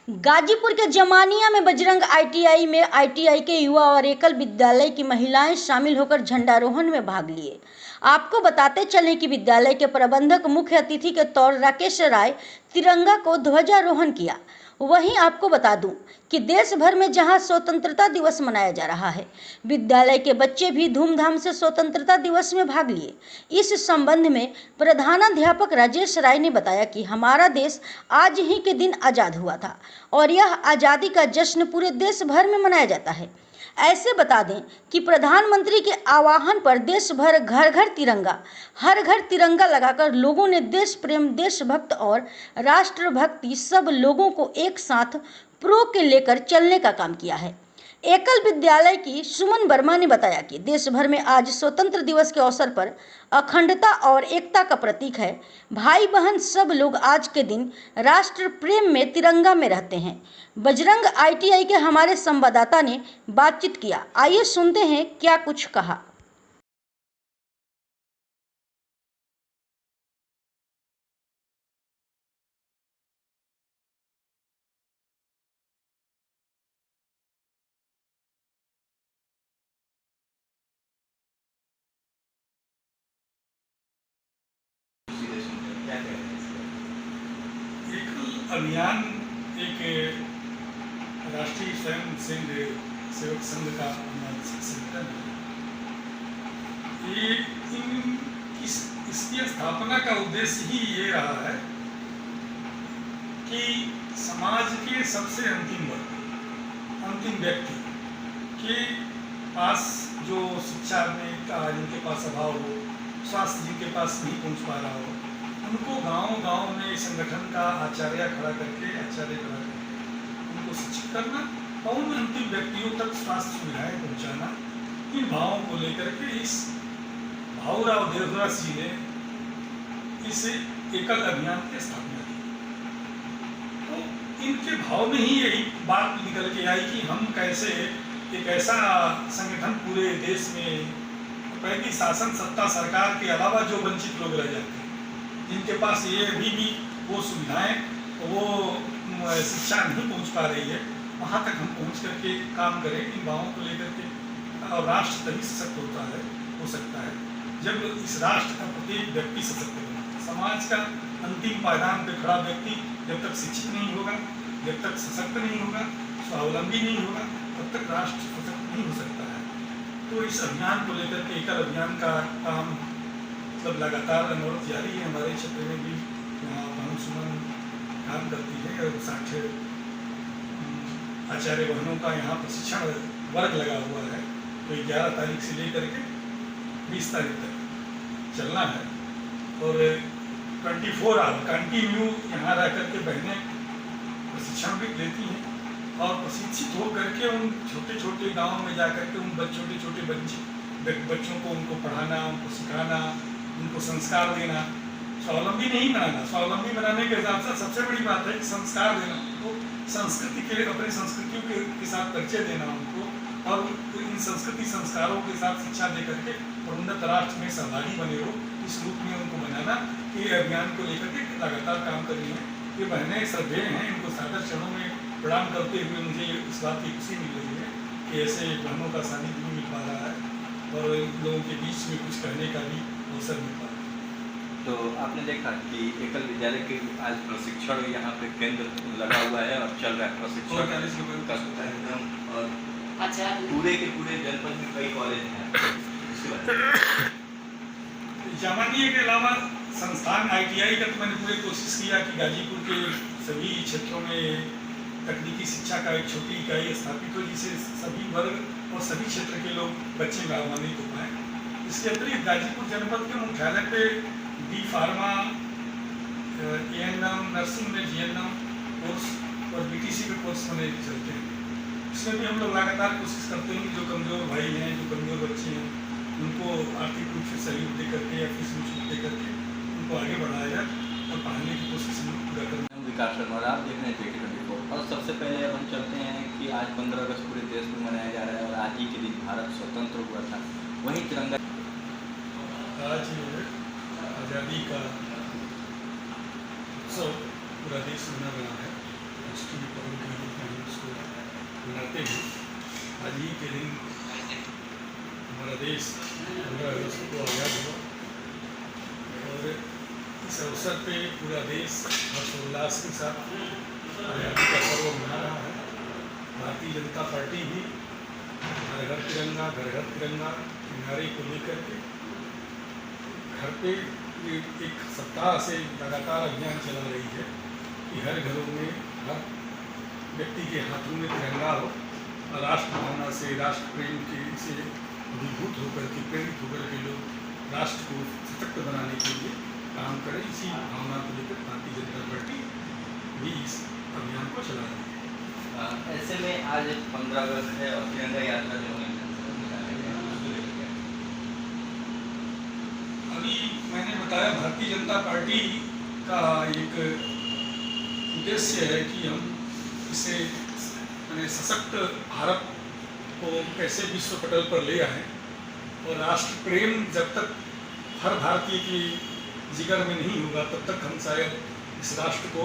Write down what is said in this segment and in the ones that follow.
गाजीपुर के जमानिया में बजरंग आईटीआई में आईटीआई के युवा और एकल विद्यालय की महिलाएं शामिल होकर झंडारोहण में भाग लिए। आपको बताते चलें कि विद्यालय के प्रबंधक मुख्य अतिथि के तौर राकेश राय तिरंगा को ध्वजारोहण किया। वहीं आपको बता दूं कि देश भर में जहां स्वतंत्रता दिवस मनाया जा रहा है, विद्यालय के बच्चे भी धूमधाम से स्वतंत्रता दिवस में भाग लिए। इस संबंध में प्रधानाध्यापक राजेश राय ने बताया कि हमारा देश आज ही के दिन आज़ाद हुआ था और यह आज़ादी का जश्न पूरे देश भर में मनाया जाता है। ऐसे बता दें कि प्रधानमंत्री के आह्वान पर देश भर घर घर तिरंगा, हर घर तिरंगा लगाकर लोगों ने देश प्रेम, देशभक्त और राष्ट्रभक्ति सब लोगों को एक साथ प्रो के लेकर चलने का काम किया है। एकल विद्यालय की सुमन वर्मा ने बताया कि देश भर में आज स्वतंत्र दिवस के अवसर पर अखंडता और एकता का प्रतीक है। भाई बहन सब लोग आज के दिन राष्ट्र प्रेम में तिरंगा में रहते हैं। बजरंग आईटीआई के हमारे संवाददाता ने बातचीत किया। आइए सुनते हैं क्या कुछ कहा। एक अभियान एक राष्ट्रीय स्वयं सेवक संघ का संगठन है। इसकी स्थापना का उद्देश्य ही ये रहा है कि समाज के सबसे अंतिम वर्ग, अंतिम व्यक्ति के पास जो शिक्षा में का जिनके पास अभाव हो, स्वास्थ्य जिनके पास नहीं पहुंच पा रहा हो, उनको गांव-गांव में संगठन का आचार्य खड़ा करके उनको शिक्षित करना और उन अंतिम व्यक्तियों तक स्वास्थ्य सुविधाएं पहुंचाना। इन भावों को लेकर के इस भाऊराव देवदास जी ने इस एकल अभियान की स्थापना की। तो इनके भाव में ही यही बात निकल के आई कि हम कैसे एक ऐसा संगठन पूरे देश में पहली शासन सत्ता सरकार के अलावा जो वंचित लोग रह जाते हैं, जिनके पास ये अभी भी वो सुविधाएं, वो शिक्षा नहीं पहुंच पा रही है, वहाँ तक हम पहुंच करके काम करें इन भावों को लेकर के। और राष्ट्र तभी सशक्त हो सकता है जब इस राष्ट्र का प्रत्येक व्यक्ति सशक्त होगा। समाज का अंतिम पायदान पे खड़ा व्यक्ति जब तक शिक्षित नहीं होगा, जब तक सशक्त नहीं होगा, स्वावलंबी नहीं होगा, तब तक राष्ट्र सशक्त नहीं हो सकता है। तो इस अभियान को लेकर के एकल अभियान का काम मतलब लगातार अनवरत जारी है। हमारे क्षेत्र में भी यहाँ बहन सुमन काम करती है और 60 आचार्य बहनों का यहाँ प्रशिक्षण वर्ग लगा हुआ है। तो 11 तारीख से लेकर के 20 तारीख तक चलना है और 24 आवर कंटिन्यू यहाँ रह करके बहनें प्रशिक्षण भी लेती हैं और प्रशिक्षित हो करके उन छोटे छोटे गाँव में जा करके उन छोटे छोटे बच्चों को उनको पढ़ाना, उनको सिखाना, उनको संस्कार देना, स्वावलंबी नहीं बनाना। स्वावलंबी बनाने के हिसाब से सबसे बड़ी बात है कि संस्कार देना, उनको संस्कृति के अपनी संस्कृतियों के साथ परिचय देना उनको और इन संस्कृति संस्कारों के साथ शिक्षा दे करके और उन्नत राष्ट्र में सहभागी बने हो, इस रूप में उनको बनाना। ये अभियान को लेकर के लगातार काम कर रही है। ये बहनें श्रद्धेय हैं, इनको सादर चरणों में प्रणाम करते हुए मुझे इस बात की खुशी मिल रही है कि ऐसे बहनों का सानिध्य भी मिल पा रहा है और लोगों के बीच में कुछ कहने का भी अवसर मिल पा रहा है। तो आपने देखा कि एकल विद्यालय के आज प्रशिक्षण यहाँ पे केंद्र लगा हुआ है और चल रहा है प्रशिक्षण कार्यक्रम और पूरे के पूरे जनपद में कई कॉलेज हैं। जामानिया के अलावा संस्थान आईटीआई का तो मैंने पूरी कोशिश किया कि गाजीपुर के सभी क्षेत्रों में तकनीकी शिक्षा का एक छोटी इकाई स्थापित हो जिसे सभी वर्ग और सभी क्षेत्र के लोग बच्चे लाभान्वित हो पाए। इसके अतिरिक्त गाजीपुर जनपद के मुख्यालय पे बी फार्मा, एएनएम, नर्सिंग में जीएनएम कोर्स और बीटीसी के कोर्स बने चलते हैं। इसमें भी हम लोग लगातार कोशिश करते हैं कि जो कमज़ोर भाई हैं, जो कमज़ोर बच्चे हैं, उनको आर्थिक रूप से सहयोग दे करके या फीस में छूट दे करके उनको आगे बढ़ाया जाए और पढ़ाने की कोशिश हम पूरा करना। विकास शर्मा और आप देख रहे हैं JK24। और सबसे पहले अब हम चलते हैं कि आज 15 अगस्त पूरे देश में मनाया जा रहा है और आज ही के दिन भारत स्वतंत्र हुआ था, वहीं तिरंगा आज आज़ादी का उत्सव पूरा देश मना रहा है। राष्ट्रीय आज ही के दिन हमारा देश 15 अगस्त को आज़ाद हुआ और इस अवसर पे पूरा देश हर्षोल्लास के साथ आज़ादी का पर्व मना रहा है। भारतीय जनता पार्टी भी घर घर तिरंगा के नारे को लेकर के घर पे ये एक सप्ताह से लगातार अभियान चला रही है कि हर घरों में हर व्यक्ति के हाथों में तिरंगा हो और राष्ट्र भावना से राष्ट्र प्रेम के से अभिभूत होकर के प्रेरित होकर के लोग राष्ट्र को सशक्त बनाने के लिए काम करें। इसी भावना को लेकर भारतीय जनता पार्टी भी इस अभियान को चला रही है। ऐसे में आज 15 अगस्त है और तिरंगा यात्रा जो है अभी मैंने बताया भारतीय जनता पार्टी का एक उद्देश्य है कि हम इसे मैंने सशक्त भारत को कैसे विश्व पटल पर ले आए और राष्ट्र प्रेम जब तक हर भारतीय की जिगर में नहीं होगा तब तक हम शायद इस राष्ट्र को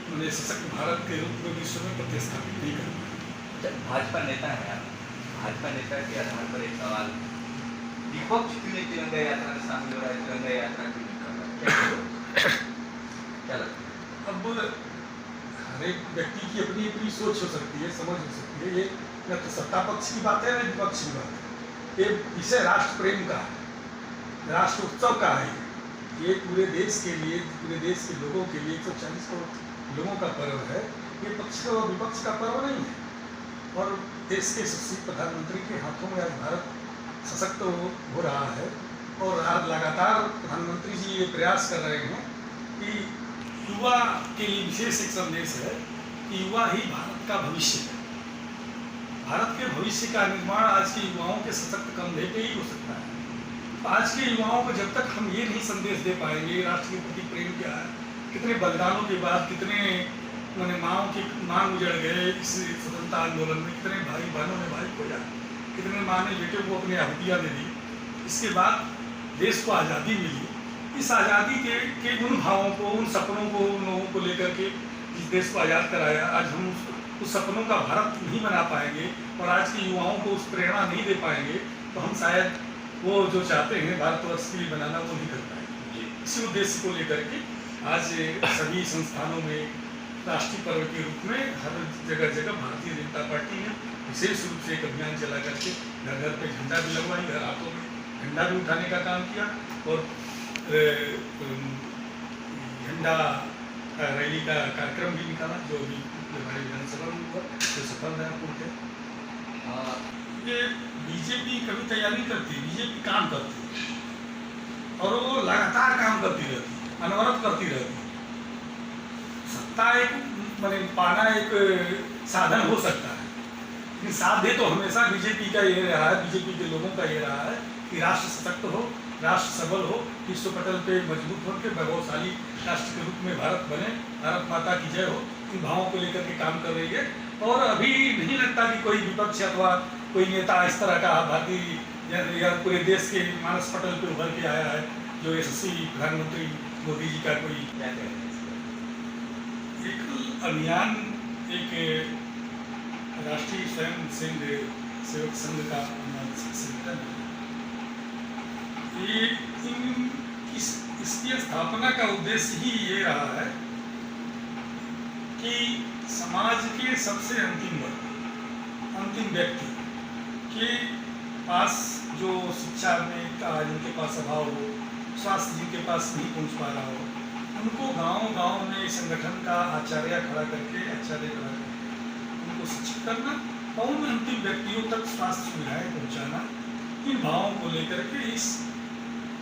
मैंने सशक्त भारत के रूप में विश्व में प्रतिस्थापित नहीं कर पाए। भाजपा नेता है आप, भाजपा नेता के आधार पर एक सवाल, विपक्ष क्यों नहीं तिरंगा यात्रा में शामिल हो रहा है, तिरंगा यात्रा क्यों नहीं कर रहा है, क्या लगता है? अब हर एक व्यक्ति की अपनी अपनी सोच हो सकती है, समझ हो सकती है। ये न तो सत्ता पक्ष की बात है न विपक्ष की बात है। ये इसे राष्ट्र प्रेम का है, राष्ट्र उत्सव का है। ये पूरे देश के लिए, पूरे देश के लोगों के लिए 140 करोड़ लोगों का पर्व है। ये पक्ष का और विपक्ष का पर्व नहीं है। और देश के यशस्वी प्रधानमंत्री के हाथों में आज भारत सशक्त हो रहा है और आज लगातार प्रधानमंत्री जी ये प्रयास कर रहे हैं कि युवा के लिए विशेष एक संदेश है कि युवा ही भारत का भविष्य है। भारत के भविष्य का निर्माण आज के युवाओं के सशक्त कंधे पे ही हो सकता है। तो आज के युवाओं को जब तक हम ये नहीं संदेश दे पाएंगे राष्ट्र के प्रति प्रेम क्या है, कितने बलिदानों के बाद कितने मैंने माओं की मांग उजड़ गए इस स्वतंत्रता आंदोलन में, कितने भाई बहनों ने भाई खोया, कितने माँ ने बेटे को अपनी आहुतियाँ दे दी, इसके बाद देश को आज़ादी मिली। इस आज़ादी के उन भावों को, उन सपनों को, उन लोगों को लेकर के इस देश को आज़ाद कराया। आज हम उस सपनों का भारत नहीं बना पाएंगे और आज के युवाओं को उस प्रेरणा नहीं दे पाएंगे तो हम शायद वो जो चाहते हैं भारतवर्ष के लिए बनाना वो नहीं कर पाएंगे। इसी उद्देश्य को लेकर के आज सभी संस्थानों में राष्ट्रीय पर्व के रूप में हर जगह जगह भारतीय जनता पार्टी ने विशेष रूप से एक अभियान चला करके घर घर पे झंडा भी लगवाई, घर हाथों में झंडा भी उठाने का काम किया और झंडा रैली का कार्यक्रम भी निकाला जो अभी हमारे विधानसभा में हुआ, जो सफल रहा पूर्ण। ये बीजेपी कभी तैयारी करती, बीजेपी काम करती है और वो लगातार काम करती रहती है, अनवरत करती रहती है। सत्ता एक मैंने पाना एक साधन हो सकता है लेकिन साध्य तो हमेशा बीजेपी का ये रहा है, बीजेपी के लोगों का ये रहा है कि राष्ट्र सशक्त हो, राष्ट्र सबल हो, विश्व पटल पे मजबूत होकर वैभवशाली राष्ट्र के रूप में भारत बने, भारत माता की जय हो। इन भावों को लेकर के काम कर रही है और अभी नहीं लगता कि कोई विपक्ष अथवा कोई नेता इस तरह का भारतीय या पूरे देश के मानस पटल पे उभर के आया है जो यशस्वी प्रधानमंत्री मोदी जी का कोई एक अभियान, एक राष्ट्रीय स्वयं सेवक संघ का संगठन है। इसकी स्थापना का उद्देश्य ही ये रहा है कि समाज के सबसे अंतिम वर्ग, अंतिम व्यक्ति के पास जो शिक्षा में का जिनके पास अभाव हो, स्वास्थ्य जिनके पास नहीं पहुंच पा रहा हो, उनको गांव-गांव में संगठन का आचार्य खड़ा करके उनको शिक्षित करना और उन अंतिम व्यक्तियों तक स्वास्थ्य सुविधाएं पहुंचाना। इन भावों को लेकर के इस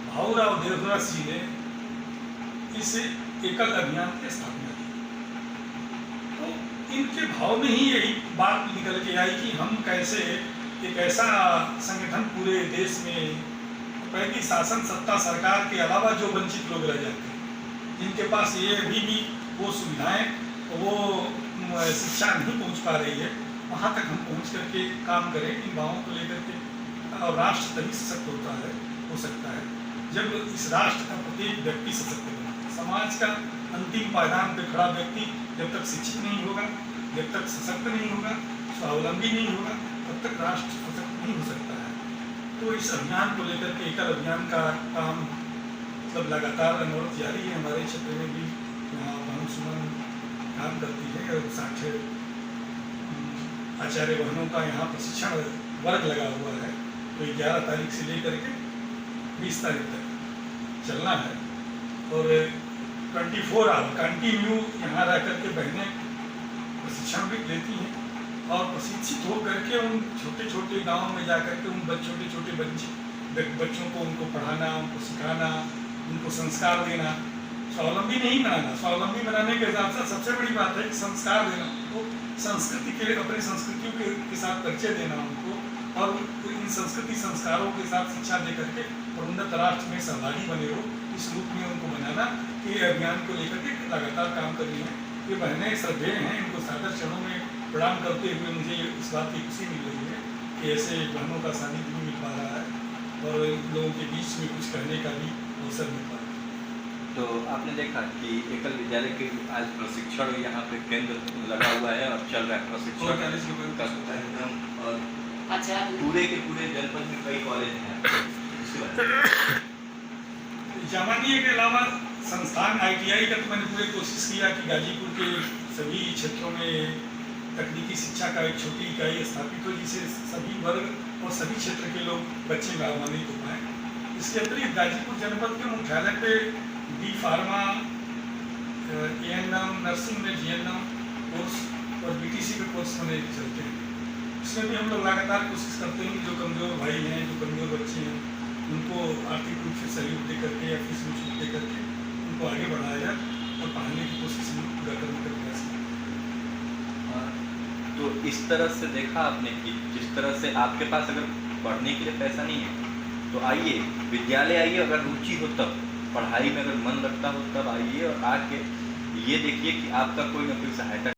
भाऊराव देवदास जी ने इस एकल अभियान की स्थापना की। तो इनके भाव में ही यही बात निकल के आई कि हम कैसे एक ऐसा संगठन पूरे देश में पहली शासन सत्ता सरकार के अलावा जो वंचित लोग रह जाते हैं, जिनके पास ये अभी भी वो सुविधाएं, वो शिक्षा नहीं पहुंच पा रही है, वहाँ तक हम पहुँच करके काम करें इन भावों को लेकर के। और राष्ट्र तभी सशक्त हो सकता है जब इस राष्ट्र का प्रत्येक व्यक्ति सशक्त बने। समाज का अंतिम पायदान पे खड़ा व्यक्ति जब तक शिक्षित नहीं होगा, जब तक सशक्त नहीं होगा, स्वावलंबी नहीं होगा, तब तक राष्ट्र सशक्त नहीं हो सकता है। तो इस अभियान को लेकर के एकल अभियान का काम मतलब लगातार अनवरत जारी है। हमारे क्षेत्र में भी यहाँ बहन सुमन काम करती है और 60 आचार्य बहनों का यहाँ प्रशिक्षण वर्ग लगा हुआ है। तो 11 तारीख से लेकर के 20 तारीख तक चलना है और 24 आवर कंटिन्यू यहाँ रह करके बहनें प्रशिक्षण भी लेती हैं और प्रशिक्षित हो करके उन छोटे छोटे गाँव में जा करके उन छोटे छोटे बच्चों को उनको पढ़ाना, उनको सिखाना, उनको संस्कार देना, स्वावलंबी नहीं बनाना। स्वावलंबी बनाने के हिसाब से सबसे बड़ी बात है कि संस्कार देना, उनको संस्कृति के अपनी संस्कृतियों के साथ परिचय देना उनको और इन संस्कृति संस्कारों के साथ शिक्षा दे करके और उन्नत राष्ट्र में सहभागी बने हो, इस रूप में उनको बनाना। ये अभियान को लेकर के लगातार काम कर रही हैं। ये बहनें श्रद्धेय हैं, इनको सादर चरणों में प्रणाम करते हुए मुझे इस बात की खुशी मिल रही है कि ऐसे बहनों का सानिध्य भी मिल पा रहा है और लोगों के बीच में कुछ कहने का भी अवसर मिल पा रहा है। तो आपने देखा कि एकल विद्यालय के आज प्रशिक्षण यहाँ पे केंद्र लगा हुआ है और चल रहा है प्रशिक्षण का कार्यक्रम और पूरे के पूरे जनपद में कई कॉलेज हैं। जामानिया के अलावा संस्थान ITI का तो मैंने पूरी कोशिश किया कि गाजीपुर के सभी क्षेत्रों में तकनीकी शिक्षा का एक छोटी इकाई स्थापित हो जिसे सभी वर्ग और सभी क्षेत्र के लोग बच्चे लाभान्वित हो पाए। इसके अतिरिक्त गाजीपुर जनपद के मुख्यालय पे B.Pharma, ANM, नर्सिंग में GNM कोर्स और BTC के कोर्स होने चलते हैं। इसमें भी हम लोग लगातार कोशिश करते हैं कि जो कमज़ोर भाई हैं, जो कमज़ोर बच्चे हैं, उनको आर्थिक रूप से सहयोग दे करके या फीस में छूट दे करके उनको आगे बढ़ाया जाए और पढ़ाने की कोशिश हम पूरा करने का प्रयास करें। तो इस तरह से देखा आपने कि जिस तरह से आपके पास अगर पढ़ने के लिए पैसा नहीं है तो आइए विद्यालय आइए, अगर रुचि हो तब पढ़ाई में अगर मन लगता हो तब आइए और आके ये देखिए कि आपका कोई ना कोई सहायता